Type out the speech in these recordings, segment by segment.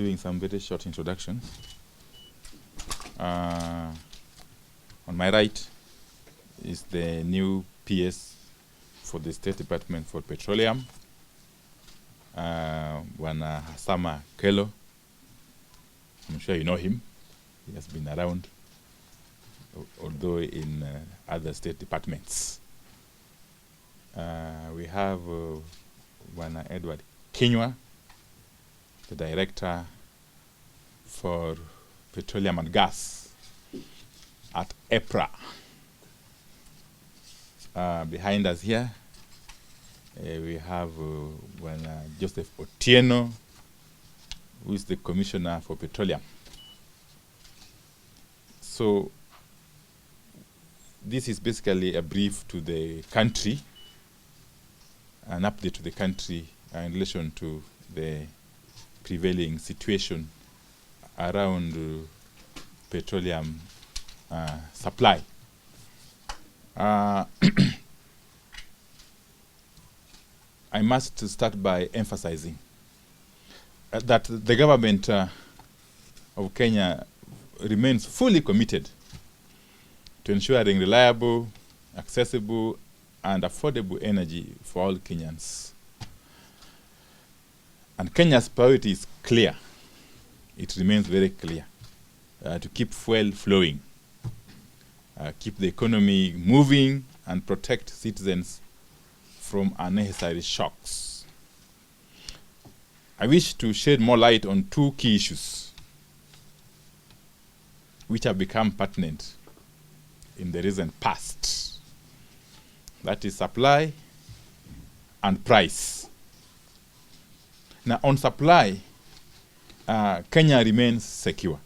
doing some very short introduction. On my right is the new PS for the State Department for Petroleum, Bwana Hasama Kelo. I'm sure you know him. He has been around, although in other state departments. We have Bwana Edward Kinywa, the Director for Petroleum and Gas at EPRA. Behind us here, we have Bwana Joseph Otieno, who is the Commissioner for Petroleum. So this is basically a brief to the country, an update to the country in relation to the prevailing situation around petroleum supply. I must start by emphasizing that the government of Kenya remains fully committed to ensuring reliable, accessible, and affordable energy for all Kenyans. And Kenya's priority is clear. It remains very clear to keep fuel flowing, keep the economy moving, and protect citizens from unnecessary shocks. I wish to shed more light on two key issues which have become pertinent in the recent past. That is supply and price. Now, on supply, Kenya remains secure.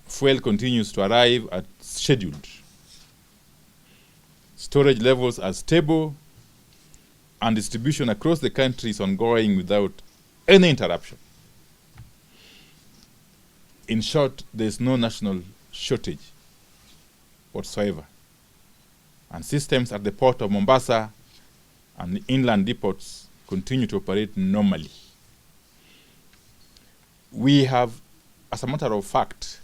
Fuel continues to arrive as scheduled. Storage levels are stable, and distribution across the country is ongoing without any interruption. In short, there is no national shortage whatsoever. And systems at the port of Mombasa and the inland depots continue to operate normally. We have, as a matter of fact,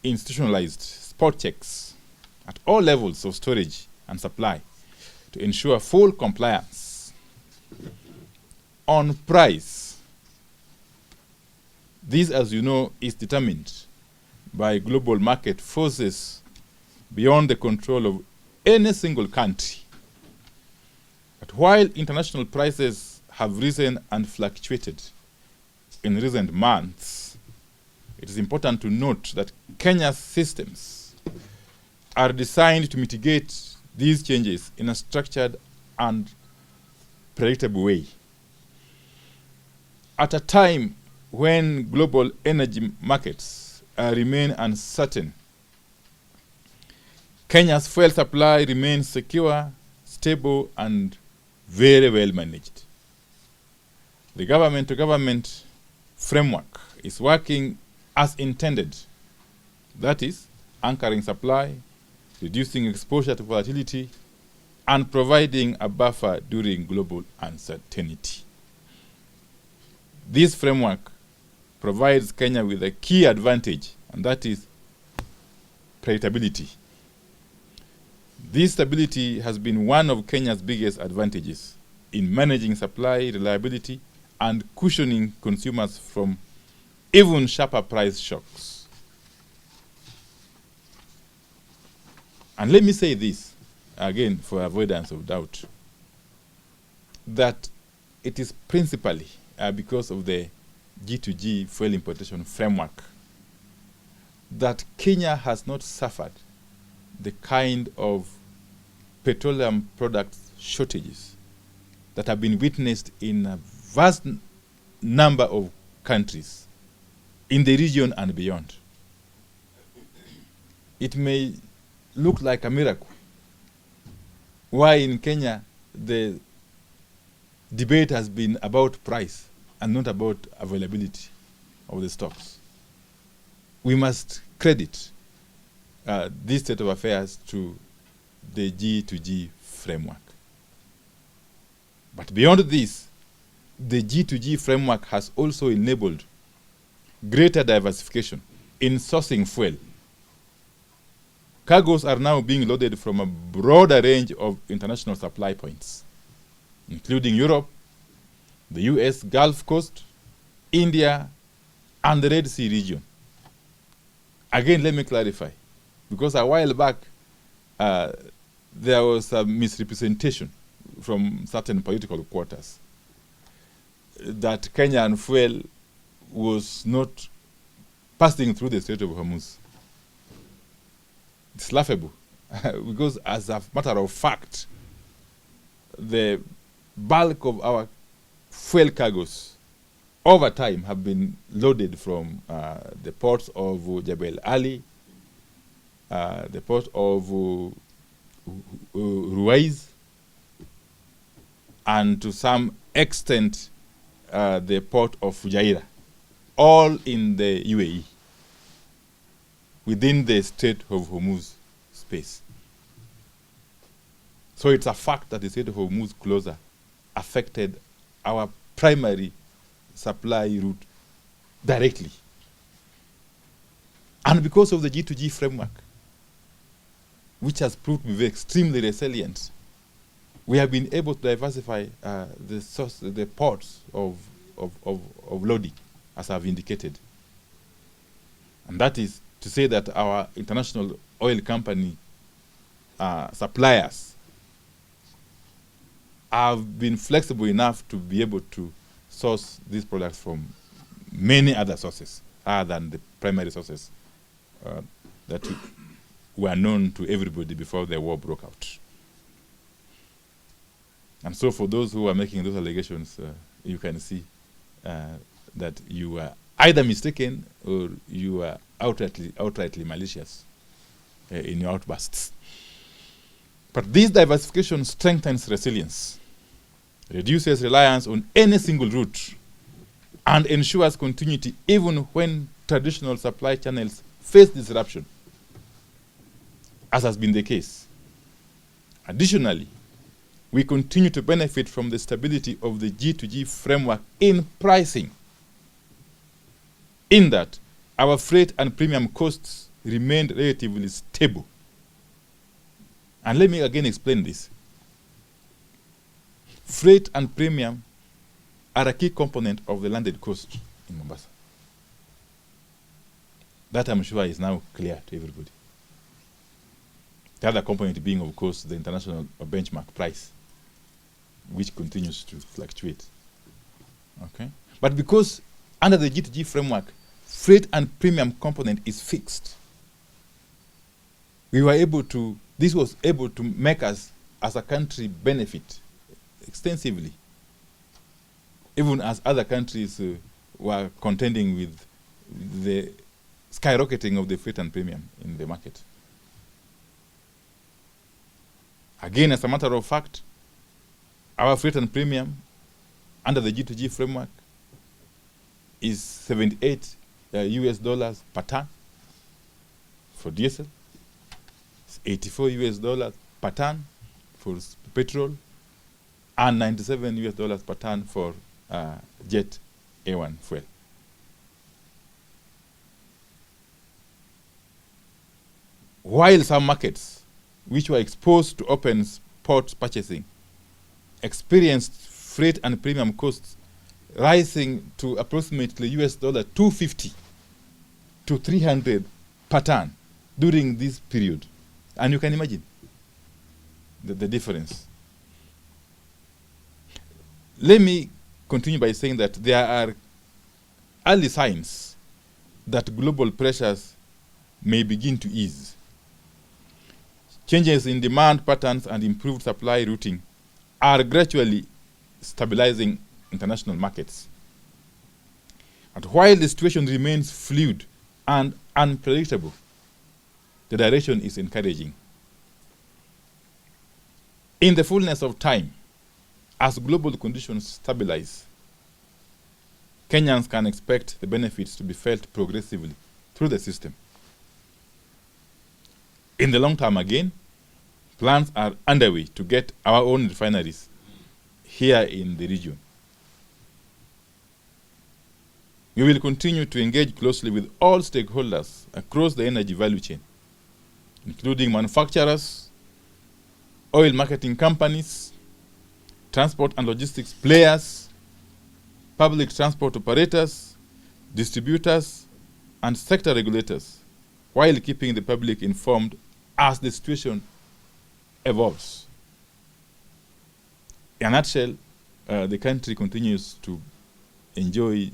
institutionalized spot checks at all levels of storage and supply to ensure full compliance. On price, this, as you know, is determined by global market forces beyond the control of any single country. But while international prices have risen and fluctuated in recent months, it is important to note that Kenya's systems are designed to mitigate these changes in a structured and predictable way. At a time when global energy markets remain uncertain, Kenya's fuel supply remains secure, stable, and very well managed. The government-to-government framework is working as intended. That is, anchoring supply, reducing exposure to volatility, and providing a buffer during global uncertainty. This framework provides Kenya with a key advantage, and that is predictability. This stability has been one of Kenya's biggest advantages in managing supply reliability and cushioning consumers from even sharper price shocks. And let me say this, again, for avoidance of doubt, that it is principally because of the G2G fuel importation framework that Kenya has not suffered the kind of petroleum product shortages that have been witnessed in a vast number of countries in the region and beyond. It may look like a miracle why in Kenya the debate has been about price and not about availability of the stocks. We must credit this state of affairs to the G2G framework. But beyond this, the G2G framework has also enabled greater diversification in sourcing fuel. Cargoes are now being loaded from a broader range of international supply points, including Europe, the US Gulf Coast, India, and the Red Sea region. Again, let me clarify, because a while back, there was a misrepresentation from certain political quarters that Kenyan fuel was not passing through the Strait of Hormuz. It's laughable, because as a matter of fact, the bulk of our fuel cargoes over time have been loaded from the ports of Jebel Ali, the port of Ruwais, and to some extent the port of Fujairah, all in the UAE, within the Strait of Hormuz space. So it's a fact that the Strait of Hormuz closure affected our primary supply route directly. And because of the G2G framework, which has proved to be extremely resilient, we have been able to diversify the ports of loading, as I've indicated. And that is to say that our international oil company suppliers have been flexible enough to be able to source these products from many other sources other than the primary sources that were known to everybody before the war broke out. And so for those who are making those allegations, you can see that you are either mistaken or you are outrightly malicious in your outbursts. But this diversification strengthens resilience, reduces reliance on any single route, and ensures continuity even when traditional supply channels face disruption, as has been the case. Additionally, we continue to benefit from the stability of the G2G framework in pricing, in that our freight and premium costs remained relatively stable. And let me again explain this. Freight and premium are a key component of the landed cost in Mombasa. That, I'm sure, is now clear to everybody. The other component being, of course, the international benchmark price, which continues to fluctuate. Okay? But because under the G2G framework, freight and premium component is fixed, we were able to, this was able to make us as a country benefit extensively, even as other countries were contending with the skyrocketing of the freight and premium in the market. Again, as a matter of fact, our freight and premium under the G2G framework is 78 US dollars per ton for diesel, 84 US dollars per ton for petrol, and 97 US dollars per ton for jet A1 fuel. While some markets, which were exposed to open spot purchasing, experienced freight and premium costs rising to approximately US dollar 250 to 300 per ton during this period. And you can imagine the difference. Let me continue by saying that there are early signs that global pressures may begin to ease. Changes in demand patterns and improved supply routing are gradually stabilizing international markets. And while the situation remains fluid and unpredictable, the direction is encouraging. In the fullness of time, as global conditions stabilize, Kenyans can expect the benefits to be felt progressively through the system. In the long term again, plans are underway to get our own refineries here in the region. We will continue to engage closely with all stakeholders across the energy value chain, including manufacturers, oil marketing companies, transport and logistics players, public transport operators, distributors, and sector regulators, while keeping the public informed as the situation evolves. In a nutshell, the country continues to enjoy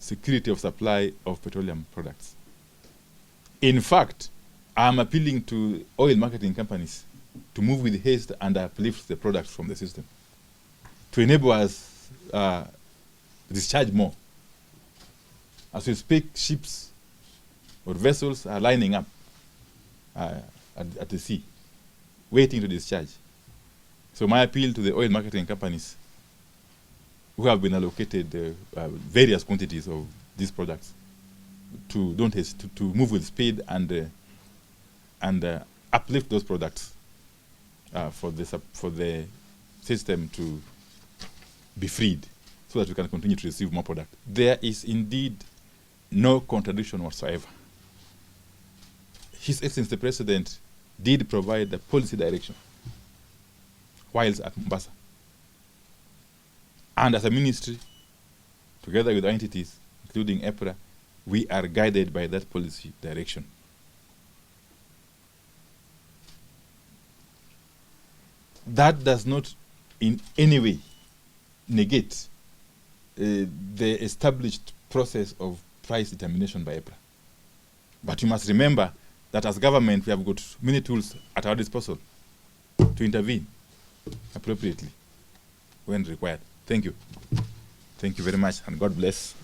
security of supply of petroleum products. In fact, I'm appealing to oil marketing companies to move with haste and uplift the products from the system to enable us discharge more. As we speak, ships or vessels are lining up at the sea, waiting to discharge. So my appeal to the oil marketing companies who have been allocated various quantities of these products to don't hesitate to move with speed and uplift those products for the system to be freed, so that we can continue to receive more product. There is indeed no contradiction whatsoever. His Excellency the President did provide the policy direction whilst at Mombasa. And as a ministry, together with entities, including EPRA, we are guided by that policy direction. That does not in any way negate the established process of price determination by EPRA. But you must remember that as government, we have got many tools at our disposal to intervene appropriately when required. Thank you. Thank you very much, and God bless.